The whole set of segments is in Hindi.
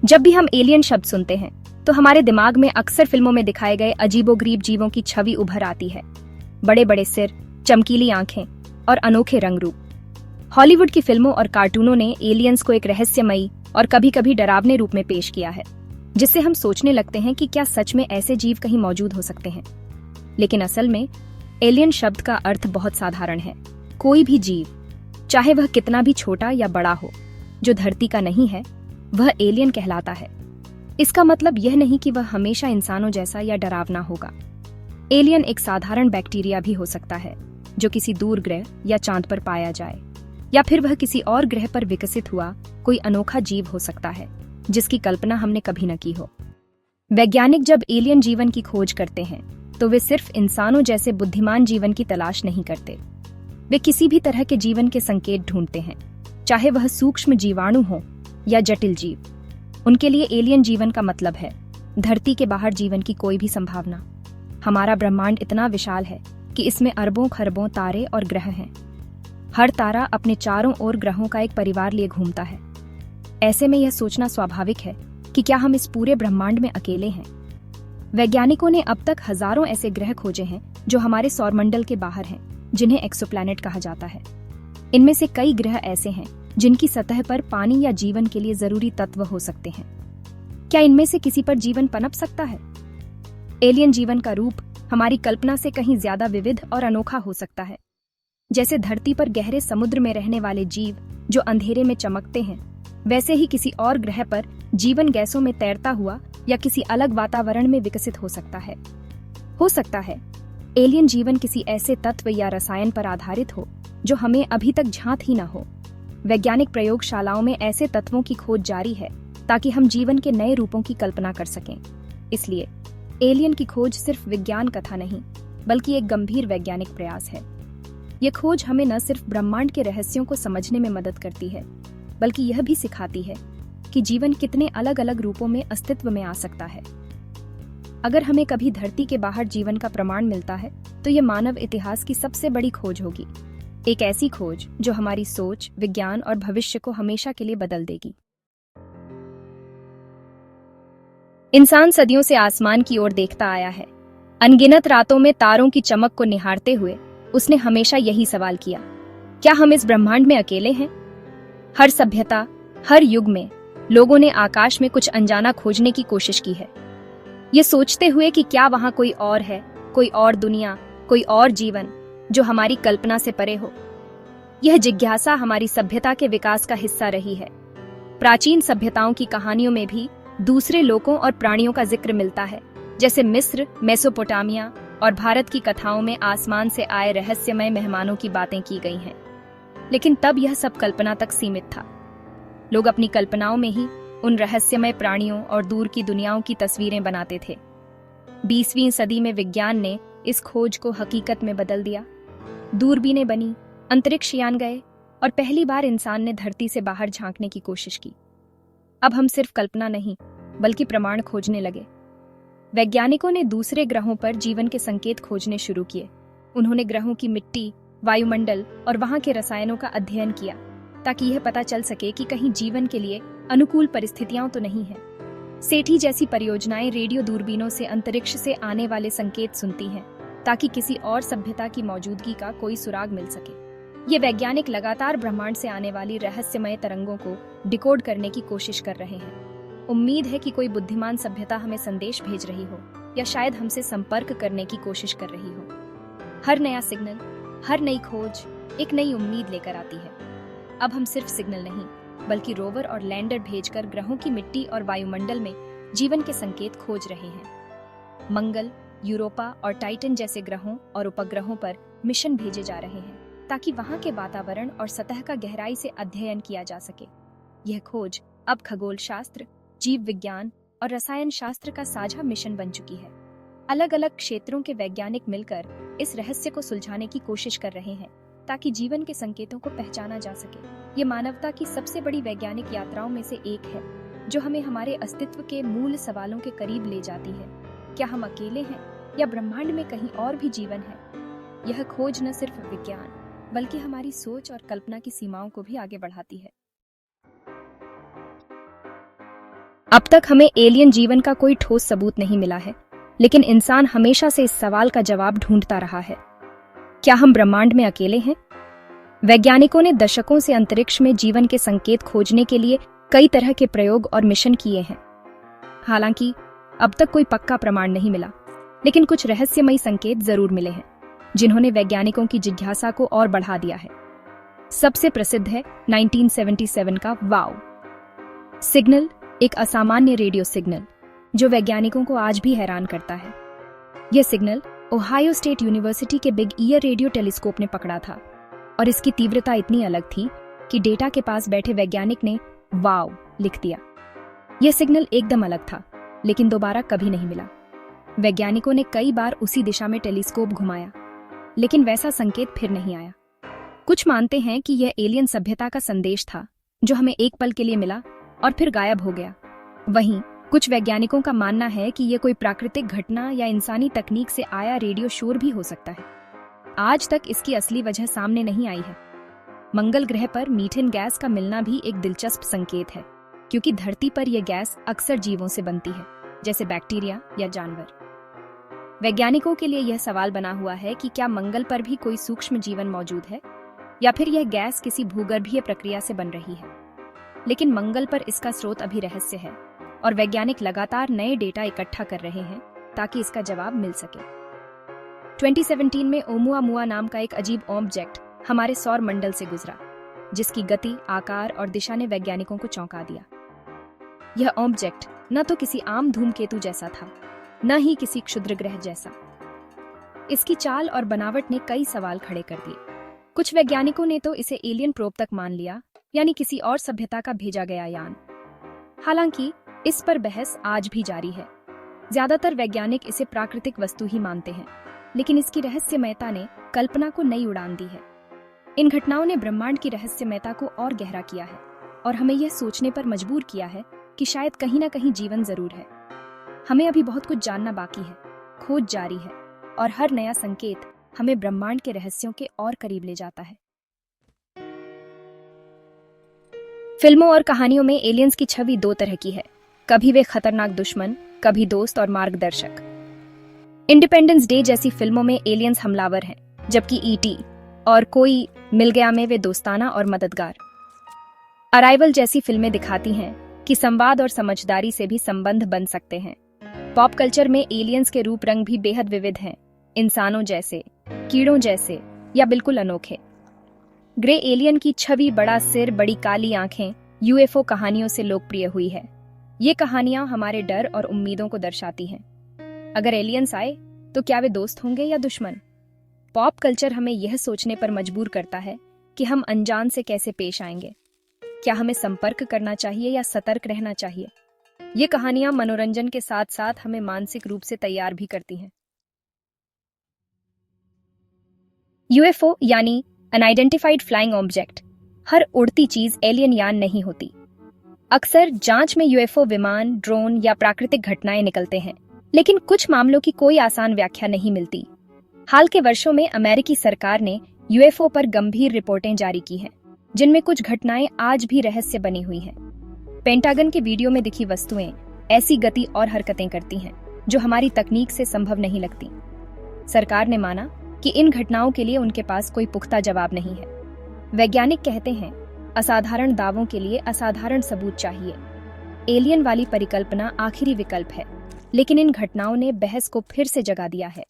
जब भी हम एलियन शब्द सुनते हैं तो हमारे दिमाग में अक्सर फिल्मों में दिखाए गए अजीबोगरीब जीवों की छवि उभर आती है। बड़े बड़े सिर, चमकीली आंखें और अनोखे रंग रूप। हॉलीवुड की फिल्मों और कार्टूनों ने एलियंस को एक रहस्यमयी और कभी कभी डरावने रूप में पेश किया है, जिससे हम सोचने लगते हैं कि क्या सच में ऐसे जीव कहीं मौजूद हो सकते हैं। लेकिन असल में एलियन शब्द का अर्थ बहुत साधारण है। कोई भी जीव, चाहे वह कितना भी छोटा या बड़ा हो, जो धरती का नहीं है, वह एलियन कहलाता है। इसका मतलब यह नहीं कि वह हमेशा इंसानों जैसा या डरावना होगा। एलियन एक साधारण बैक्टीरिया भी हो सकता है, जो किसी दूर ग्रह या चांद पर पाया जाए, या फिर वह किसी और ग्रह पर विकसित हुआ कोई अनोखा जीव हो सकता है, जिसकी कल्पना हमने कभी न की हो। वैज्ञानिक जब एलियन जीवन की खोज करते हैं, तो वे सिर्फ इंसानों जैसे बुद्धिमान जीवन की तलाश नहीं करते। वे किसी भी तरह के जीवन के संकेत ढूंढते हैं, चाहे वह सूक्ष्म जीवाणु हो या जटिल जीव। उनके लिए एलियन जीवन का मतलब है धरती के बाहर जीवन की कोई भी संभावना। हमारा ब्रह्मांड इतना विशाल है कि इसमें अरबों खरबों तारे और ग्रह हैं। हर तारा अपने चारों ओर ग्रहों का एक परिवार लिए घूमता है। ऐसे में यह सोचना स्वाभाविक है कि क्या हम इस पूरे ब्रह्मांड में अकेले हैं। वैज्ञानिकों ने अब तक हजारों ऐसे ग्रह खोजे हैं जो हमारे सौरमंडल के बाहर हैं, जिन्हें एक्सोप्लैनेट कहा जाता है। इनमें से कई ग्रह ऐसे हैं जिनकी सतह पर पानी या जीवन के लिए जरूरी तत्व हो सकते हैं। क्या इनमें से किसी पर जीवन पनप सकता है? एलियन जीवन का रूप हमारी कल्पना से कहीं ज्यादा विविध और अनोखा हो सकता है। जैसे धरती पर गहरे समुद्र में रहने वाले जीव जो अंधेरे में चमकते हैं, वैसे ही किसी और ग्रह पर जीवन गैसों में तैरता हुआ या किसी अलग वातावरण में विकसित हो सकता है। एलियन जीवन किसी ऐसे तत्व या रसायन पर आधारित हो जो हमें अभी तक ज्ञात ही न हो। वैज्ञानिक प्रयोगशालाओं में ऐसे तत्वों की खोज जारी है ताकि हम जीवन के नए रूपों की कल्पना कर सकें। इसलिए एलियन की खोज सिर्फ विज्ञान कथा नहीं, बल्कि एक गंभीर वैज्ञानिक प्रयास है। यह खोज हमें न सिर्फ ब्रह्मांड के रहस्यों को समझने में मदद करती है, बल्कि यह भी सिखाती है कि जीवन कितने अलग अलग रूपों में अस्तित्व में आ सकता है। अगर हमें कभी धरती के बाहर जीवन का प्रमाण मिलता है, तो यह मानव इतिहास की सबसे बड़ी खोज होगी। एक ऐसी खोज जो हमारी सोच, विज्ञान और भविष्य को हमेशा के लिए बदल देगी। इंसान सदियों से आसमान की ओर देखता आया है। अनगिनत रातों में तारों की चमक को निहारते हुए उसने हमेशा यही सवाल किया, क्या हम इस ब्रह्मांड में अकेले हैं? हर सभ्यता, हर युग में लोगों ने आकाश में कुछ अनजाना खोजने की कोशिश की है, ये सोचते हुए कि क्या वहां कोई और है, कोई और दुनिया, कोई और जीवन जो हमारी कल्पना से परे हो। यह जिज्ञासा हमारी सभ्यता के विकास का हिस्सा रही है। प्राचीन सभ्यताओं की कहानियों में भी दूसरे लोकों और प्राणियों का जिक्र मिलता है, जैसे मिस्र, मेसोपोटामिया और भारत की कथाओं में आसमान से आए रहस्यमय मेहमानों की बातें की गई हैं। लेकिन तब यह सब कल्पना तक सीमित था। लोग अपनी कल्पनाओं में ही उन रहस्यमय प्राणियों और दूर की दुनियाओं की तस्वीरें बनाते थे। 20वीं सदी में विज्ञान ने इस खोज को हकीकत में बदल दिया। दूरबीनें बनी, अंतरिक्ष यान गए और पहली बार इंसान ने धरती से बाहर झांकने की कोशिश की। अब हम सिर्फ कल्पना नहीं, बल्कि प्रमाण खोजने लगे। वैज्ञानिकों ने दूसरे ग्रहों पर जीवन के संकेत खोजने शुरू किए। उन्होंने ग्रहों की मिट्टी, वायुमंडल और वहां के रसायनों का अध्ययन किया, ताकि यह पता चल सके कि कहीं जीवन के लिए अनुकूल परिस्थितियां तो नहीं है। सेठी जैसी परियोजनाएं रेडियो दूरबीनों से अंतरिक्ष से आने वाले संकेत सुनती हैं, ताकि किसी और सभ्यता की मौजूदगी का कोई सुराग मिल सके। ये वैज्ञानिक लगातार ब्रह्मांड से आने वाली रहस्यमय तरंगों को डिकोड करने की कोशिश कर रहे हैं। उम्मीद है कि कोई बुद्धिमान सभ्यता हमें संदेश भेज रही हो, या शायद हमसे संपर्क करने की कोशिश कर रही हो। हर नया सिग्नल, हर नई खोज एक नई उम्मीद लेकर आती है। अब हम सिर्फ सिग्नल नहीं, बल्कि रोवर और लैंडर भेजकर ग्रहों की मिट्टी और वायुमंडल में जीवन के संकेत खोज रहे हैं। मंगल, यूरोपा और टाइटन जैसे ग्रहों और उपग्रहों पर मिशन भेजे जा रहे हैं, ताकि वहां के वातावरण और सतह का गहराई से अध्ययन किया जा सके। यह खोज अब खगोल शास्त्र, जीव विज्ञान और रसायन शास्त्र का साझा मिशन बन चुकी है। अलग अलग क्षेत्रों के वैज्ञानिक मिलकर इस रहस्य को सुलझाने की कोशिश कर रहे हैं, ताकि जीवन के संकेतों को पहचाना जा सके। ये मानवता की सबसे बड़ी वैज्ञानिक यात्राओं में से एक है, जो हमें हमारे अस्तित्व के मूल सवालों के करीब ले जाती है। क्या हम अकेले हैं, या ब्रह्मांड में कहीं और भी जीवन है? यह खोज न सिर्फ विज्ञान, बल्कि हमारी सोच और कल्पना की सीमाओं को भी आगे बढ़ाती है। अब तक हमें एलियन जीवन का कोई ठोस सबूत नहीं मिला है, लेकिन इंसान हमेशा से इस सवाल का जवाब ढूंढता रहा है, क्या हम ब्रह्मांड में अकेले हैं? वैज्ञानिकों ने दशकों से अंतरिक्ष में जीवन के संकेत खोजने के लिए कई तरह के प्रयोग और मिशन किए हैं। हालांकि अब तक कोई पक्का प्रमाण नहीं मिला, लेकिन कुछ रहस्यमयी संकेत जरूर मिले हैं, जिन्होंने वैज्ञानिकों की जिज्ञासा को और बढ़ा दिया है। सबसे प्रसिद्ध है 1977 का वाव सिग्नल, एक असामान्य रेडियो सिग्नल जो वैज्ञानिकों को आज भी हैरान करता है। यह सिग्नल ओहायो स्टेट यूनिवर्सिटी के बिग ईयर रेडियो टेलीस्कोप ने पकड़ा था और इसकी तीव्रता इतनी अलग थी कि डेटा के पास बैठे वैज्ञानिक ने वाव लिख दिया। यह सिग्नल एकदम अलग था, लेकिन दोबारा कभी नहीं मिला। वैज्ञानिकों ने कई बार उसी दिशा में टेलीस्कोप घुमाया, लेकिन वैसा संकेत फिर नहीं आया। कुछ मानते हैं कि यह एलियन सभ्यता का संदेश था जो हमें एक पल के लिए मिला और फिर गायब हो गया। वहीं कुछ वैज्ञानिकों का मानना है कि यह कोई प्राकृतिक घटना या इंसानी तकनीक से आया रेडियो शोर भी हो सकता है। आज तक इसकी असली वजह सामने नहीं आई है। मंगल ग्रह पर मीथेन गैस का मिलना भी एक दिलचस्प संकेत है, क्योंकि धरती पर यह गैस अक्सर जीवों से बनती है, जैसे बैक्टीरिया या जानवर। वैज्ञानिकों के लिए यह सवाल बना हुआ है कि क्या मंगल पर भी कोई सूक्ष्म जीवन मौजूद है, या फिर यह गैस किसी भूगर्भीय प्रक्रिया से बन रही है। लेकिन मंगल पर इसका स्रोत अभी रहस्य है और वैज्ञानिक लगातार नए डेटा इकट्ठा कर रहे हैं ताकि इसका जवाब मिल सके। 2017 में ओमुआमुआ नाम का एक अजीब ऑब्जेक्ट हमारे सौर मंडल से गुजरा, जिसकी गति, आकार और दिशा ने वैज्ञानिकों को चौंका दिया। यह ऑब्जेक्ट न तो किसी आम धूमकेतु जैसा था, न ही किसी क्षुद्र ग्रह जैसा। इसकी चाल और बनावट ने कई सवाल खड़े कर दिए। कुछ वैज्ञानिकों ने तो इसे एलियन प्रोब तक मान लिया, यानी किसी और सभ्यता का भेजा गया यान। हालांकि इस पर बहस आज भी जारी है। ज्यादातर वैज्ञानिक इसे प्राकृतिक वस्तु ही मानते हैं, लेकिन इसकी रहस्यमयता ने कल्पना को नई उड़ान दी है। इन घटनाओं ने ब्रह्मांड की रहस्यमयता को और गहरा किया है और हमें यह सोचने पर मजबूर किया है कि शायद कहीं ना कहीं जीवन जरूर है। हमें अभी बहुत कुछ जानना बाकी है, खोज जारी है और हर नया संकेत हमें ब्रह्मांड के रहस्यों के और करीब ले जाता है। फिल्मों और कहानियों में एलियंस की छवि दो तरह की है, कभी वे खतरनाक दुश्मन, कभी दोस्त और मार्गदर्शक। इंडिपेंडेंस डे जैसी फिल्मों में एलियंस हमलावर हैं, जबकि ईटी और कोई मिल गया में वे दोस्ताना और मददगार। अराइवल जैसी फिल्में दिखाती हैं कि संवाद और समझदारी से भी संबंध बन सकते हैं। पॉप कल्चर में एलियंस के रूप रंग भी बेहद विविध हैं, इंसानों जैसे, कीड़ों जैसे या बिल्कुल अनोखे। ग्रे एलियन की छवि, बड़ा सिर, बड़ी काली आंखें यूएफओ कहानियों से लोकप्रिय हुई है। ये कहानियां हमारे डर और उम्मीदों को दर्शाती हैं। अगर एलियंस आए तो क्या वे दोस्त होंगे या दुश्मन? पॉप कल्चर हमें यह सोचने पर मजबूर करता है कि हम अनजान से कैसे पेश आएंगे। क्या हमें संपर्क करना चाहिए या सतर्क रहना चाहिए? ये कहानियां मनोरंजन के साथ साथ हमें मानसिक रूप से तैयार भी करती हैं। यूएफओ यानी अनआइडेंटिफाइड फ्लाइंग ऑब्जेक्ट, हर उड़ती चीज एलियन यान नहीं होती। अक्सर जांच में यूएफओ विमान, ड्रोन या प्राकृतिक घटनाएं निकलते हैं, लेकिन कुछ मामलों की कोई आसान व्याख्या नहीं मिलती। हाल के वर्षों में अमेरिकी सरकार ने यूएफओ पर गंभीर रिपोर्टें जारी की हैं, जिनमें कुछ घटनाएं आज भी रहस्य बनी हुई हैं। पेंटागन के वीडियो में दिखी वस्तुएं ऐसी गति और हरकतें करती हैं जो हमारी तकनीक से संभव नहीं लगती। सरकार ने माना कि इन घटनाओं के लिए उनके पास कोई पुख्ता जवाब नहीं है। वैज्ञानिक कहते हैं, असाधारण दावों के लिए असाधारण सबूत चाहिए। एलियन वाली परिकल्पना आखिरी विकल्प है, लेकिन इन घटनाओं ने बहस को फिर से जगा दिया है।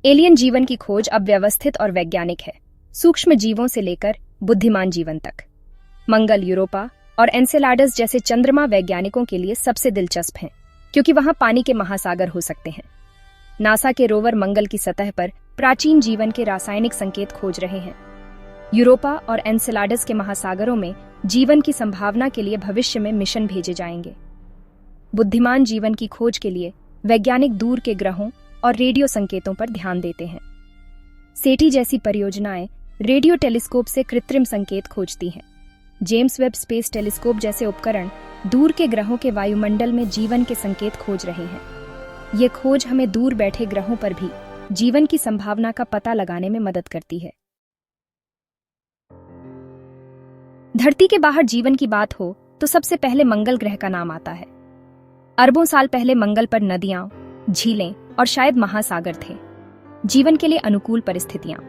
एलियन जीवन की खोज अब व्यवस्थित और वैज्ञानिक है, सूक्ष्म जीवों से लेकर बुद्धिमान जीवन तक। मंगल, यूरोपा और एनसेलाडस जैसे चंद्रमा वैज्ञानिकों के लिए सबसे दिलचस्प हैं, क्योंकि वहां पानी के महासागर हो सकते हैं। नासा के रोवर मंगल की सतह पर प्राचीन जीवन के रासायनिक संकेत खोज रहे हैं। यूरोपा और एनसेलाडस के महासागरों में जीवन की संभावना के लिए भविष्य में मिशन भेजे जाएंगे। बुद्धिमान जीवन की खोज के लिए वैज्ञानिक दूर के ग्रहों और रेडियो संकेतों पर ध्यान देते हैं। सेटी जैसी परियोजनाएं रेडियो टेलीस्कोप से कृत्रिम संकेत खोजती हैं। जेम्स वेब स्पेस टेलीस्कोप जैसे उपकरण दूर के ग्रहों के वायुमंडल में जीवन के संकेत खोज रहे हैं। ये खोज हमें दूर बैठे ग्रहों पर भी जीवन की संभावना का पता लगाने में मदद करती है। धरती के बाहर जीवन की बात हो तो सबसे पहले मंगल ग्रह का नाम आता है। अरबों साल पहले मंगल पर नदियां, झीलें और शायद महासागर थे, जीवन के लिए अनुकूल परिस्थितियां।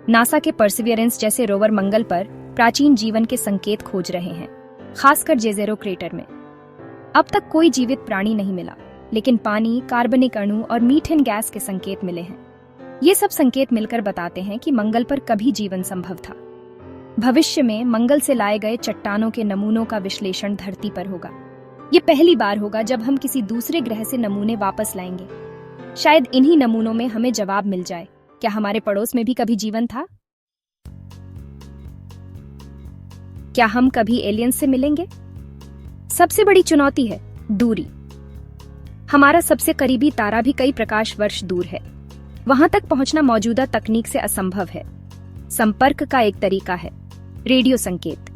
नासा के परसिवियरेंस जैसे रोवर मंगल पर प्राचीन जीवन के संकेत खोज रहे हैं, खासकर जेजेरो क्रेटर में। अब तक कोई जीवित प्राणी नहीं मिला, लेकिन पानी, कार्बनिक अणु और मीथेन गैस के संकेत मिले हैं। ये सब संकेत मिलकर बताते हैं कि मंगल पर कभी जीवन संभव था। भविष्य में मंगल से लाए गए चट्टानों के नमूनों का विश्लेषण धरती पर होगा। ये पहली बार होगा जब हम किसी दूसरे ग्रह से नमूने वापस लाएंगे। शायद इन्हीं नमूनों में हमें जवाब मिल जाए, क्या हमारे पड़ोस में भी कभी जीवन था? क्या हम कभी एलियंस से मिलेंगे? सबसे बड़ी चुनौती है दूरी। हमारा सबसे करीबी तारा भी कई प्रकाश वर्ष दूर है। वहां तक पहुंचना मौजूदा तकनीक से असंभव है। संपर्क का एक तरीका है रेडियो संकेत,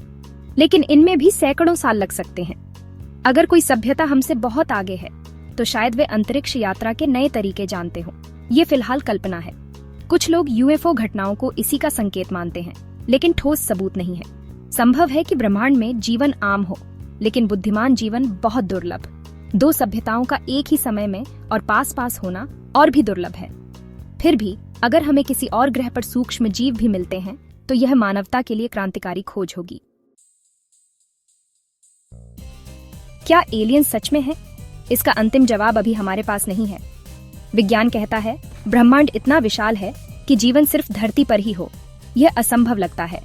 लेकिन इनमें भी सैकड़ों साल लग सकते हैं। अगर कोई सभ्यता हमसे बहुत आगे है तो शायद वे अंतरिक्ष यात्रा के नए तरीके जानते हों। ये फिलहाल कल्पना है। कुछ लोग यूएफओ घटनाओं को इसी का संकेत मानते हैं, लेकिन ठोस सबूत नहीं है। संभव है कि ब्रह्मांड में जीवन आम हो, लेकिन बुद्धिमान जीवन बहुत दुर्लभ। दो सभ्यताओं का एक ही समय में और पास पास होना और भी दुर्लभ है। फिर भी अगर हमें किसी और ग्रह पर सूक्ष्म जीव भी मिलते हैं तो यह मानवता के लिए क्रांतिकारी खोज होगी। क्या एलियन सच में है? इसका अंतिम जवाब अभी हमारे पास नहीं है। विज्ञान कहता है ब्रह्मांड इतना विशाल है कि जीवन सिर्फ धरती पर ही हो। यह असंभव लगता है।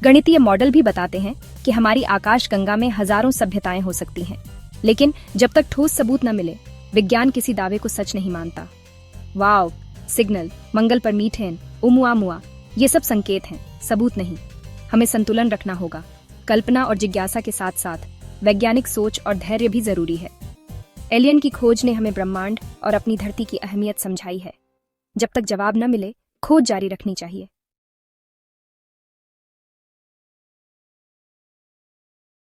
गणितीय मॉडल भी बताते हैं कि हमारी आकाशगंगा में हजारों सभ्यताएं हो सकती हैं, लेकिन जब तक ठोस सबूत न मिले विज्ञान किसी दावे को सच नहीं मानता। वाव, सिग्नल, मंगल पर मीथेन, ओमुआमुआ, ये सब संकेत हैं, सबूत नहीं। हमें संतुलन रखना होगा। कल्पना और जिज्ञासा के साथ साथ वैज्ञानिक सोच और धैर्य भी जरूरी है। एलियन की खोज ने हमें ब्रह्मांड और अपनी धरती की अहमियत समझाई है। जब तक जवाब न मिले खोज जारी रखनी चाहिए।